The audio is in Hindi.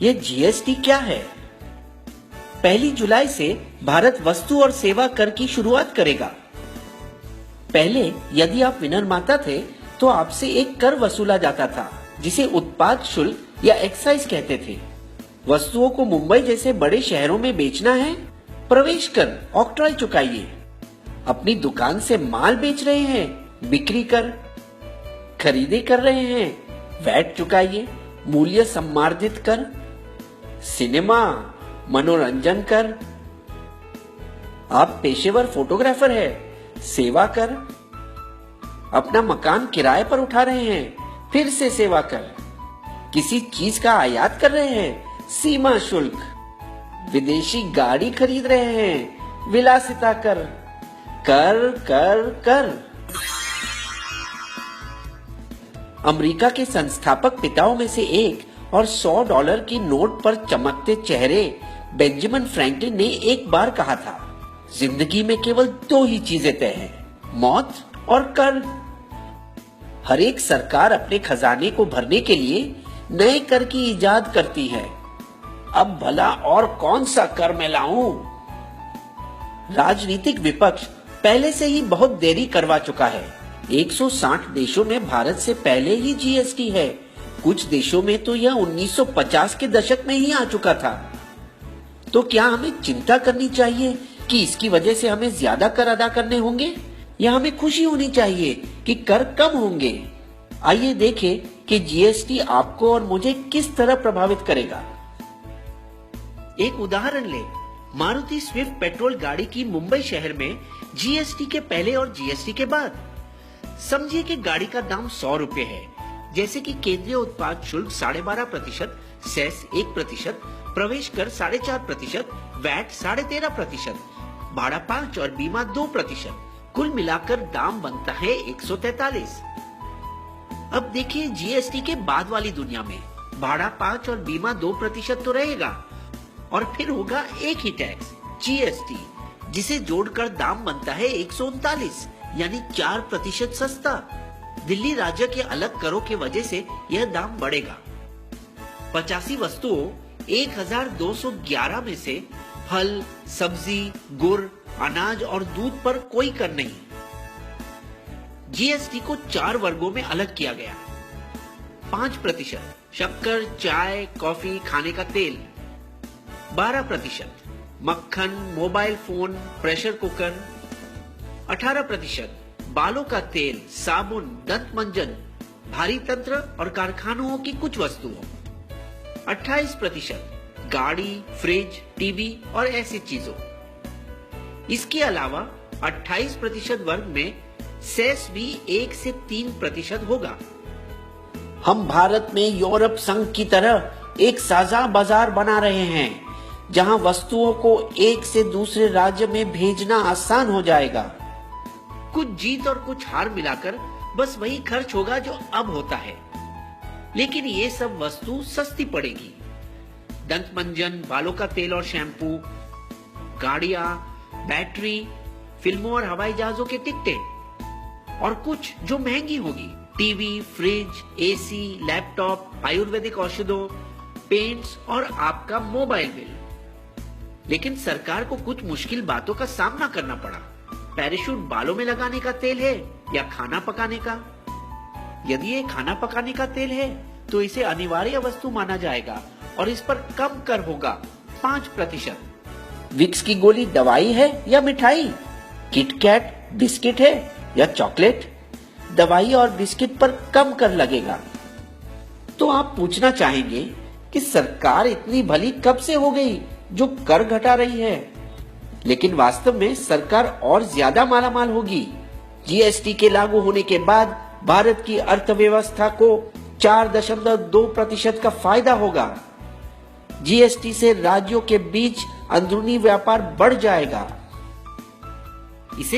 ये जीएसटी क्या है? 1 जुलाई से भारत वस्तु और सेवा कर की शुरुआत करेगा। पहले यदि आप विनिर्माता थे तो आपसे एक कर वसूला जाता था जिसे उत्पाद शुल्क या एक्साइज कहते थे। वस्तुओं को मुंबई जैसे बड़े शहरों में बेचना है, प्रवेश कर ऑक्ट्रॉय चुकाइए। अपनी दुकान से माल बेच रहे हैं, बिक्री कर। खरीदी कर रहे हैं, वैट चुकाइए। मूल्य सम्मार्जित कर, सिनेमा, मनोरंजन कर। आप पेशेवर फोटोग्राफर है, सेवा कर। अपना मकान किराए पर उठा रहे हैं, फिर से सेवा कर। किसी चीज का आयात कर रहे हैं, सीमा शुल्क। विदेशी गाड़ी खरीद रहे हैं, विलासिता कर। कर कर कर। अमेरिका के संस्थापक पिताओं में से एक और $100 की नोट पर चमकते चेहरे बेंजामिन फ्रैंकलिन ने एक बार कहा था, जिंदगी में केवल 2 ही चीजें तय हैं, मौत और कर। हर एक सरकार अपने खजाने को भरने के लिए नए कर की इजाद करती है। अब भला और कौन सा कर मैं लाऊं? राजनीतिक विपक्ष पहले से ही बहुत देरी करवा चुका है। 160 देशों में भारत से पहले ही जीएसटी है। कुछ देशों में तो यह 1950 के दशक में ही आ चुका था। तो क्या हमें चिंता करनी चाहिए कि इसकी वजह से हमें ज्यादा कर अदा करने होंगे, या हमें खुशी होनी चाहिए कि कर कम होंगे? आइए देखें कि जीएसटी आपको और मुझे किस तरह प्रभावित करेगा। एक उदाहरण ले, मारुति स्विफ्ट पेट्रोल गाड़ी की मुंबई शहर में जीएसटी के पहले और जीएसटी के बाद। समझिए कि गाड़ी का दाम 100 रुपए है, जैसे कि केंद्रीय उत्पाद शुल्क 12.5%, सेस 1%, प्रवेश कर 4.5%, वैट 13.5%, भाड़ा 5 और बीमा 2%। कुल मिलाकर दाम बनता है 143। अब देखिए जीएसटी के बाद वाली दुनिया में भाड़ा 5 और बीमा 2% तो रहेगा, और फिर होगा एक ही टैक्स जीएसटी, जिसे जोड़कर दाम बनता है 139, यानी 4% सस्ता। दिल्ली राज्य के अलग करों के वजह से यह दाम बढ़ेगा। 85 वस्तुओं 1211 में से फल, सब्जी, गुड़, अनाज और दूध पर कोई कर नहीं। जीएसटी को 4 वर्गों में अलग किया गया। 5% शक्कर, चाय, कॉफी, खाने का तेल। 12% मक्खन, मोबाइल फोन, प्रेशर कुकर। 18% बालों का तेल, साबुन, दंत मंजन, भारी तंत्र और कारखानों की कुछ वस्तुओं। 28% गाड़ी, फ्रिज, टीवी और ऐसी चीजों। इसके अलावा 28% वर्ग में सेस भी 1 से 3% होगा। हम भारत में यूरोप संघ की तरह एक साझा बाजार बना रहे हैं, जहां वस्तुओं को एक से दूसरे राज्य में भेजना आसान हो जाएगा। कुछ जीत और कुछ हार मिलाकर बस वही खर्च होगा जो अब होता है, लेकिन ये सब वस्तु सस्ती पड़ेगी। दंत मंजन, बालों का तेल और शैम्पू, गाड़ियां, बैटरी, फिल्मों और हवाई जहाजों के टिकटें, और कुछ जो महंगी होगी, TV, fridge, AC, laptop, ayurvedic औषधों, पेंट्स और आपका मोबाइल बिल। लेकिन सरकार को कुछ मुश्किल बातों का सामना करना पड़ा। पैराशूट बालों में लगाने का तेल है या खाना पकाने का? यदि ये खाना पकाने का तेल है तो इसे अनिवार्य वस्तु माना जाएगा और इस पर कम कर होगा 5%। विक्स की गोली दवाई है या मिठाई? किटकैट बिस्किट है या चॉकलेट? दवाई और बिस्किट पर कम कर लगेगा। तो आप पूछना चाहेंगे कि सरकार इतनी भली कब से हो गई जो कर घटा रही है? लेकिन वास्तव में सरकार और ज्यादा मालामाल होगी। जीएसटी के लागू होने के बाद भारत की अर्थव्यवस्था को 4.2% का फायदा होगा। जीएसटी से राज्यों के बीच अंदरूनी व्यापार बढ़ जाएगा।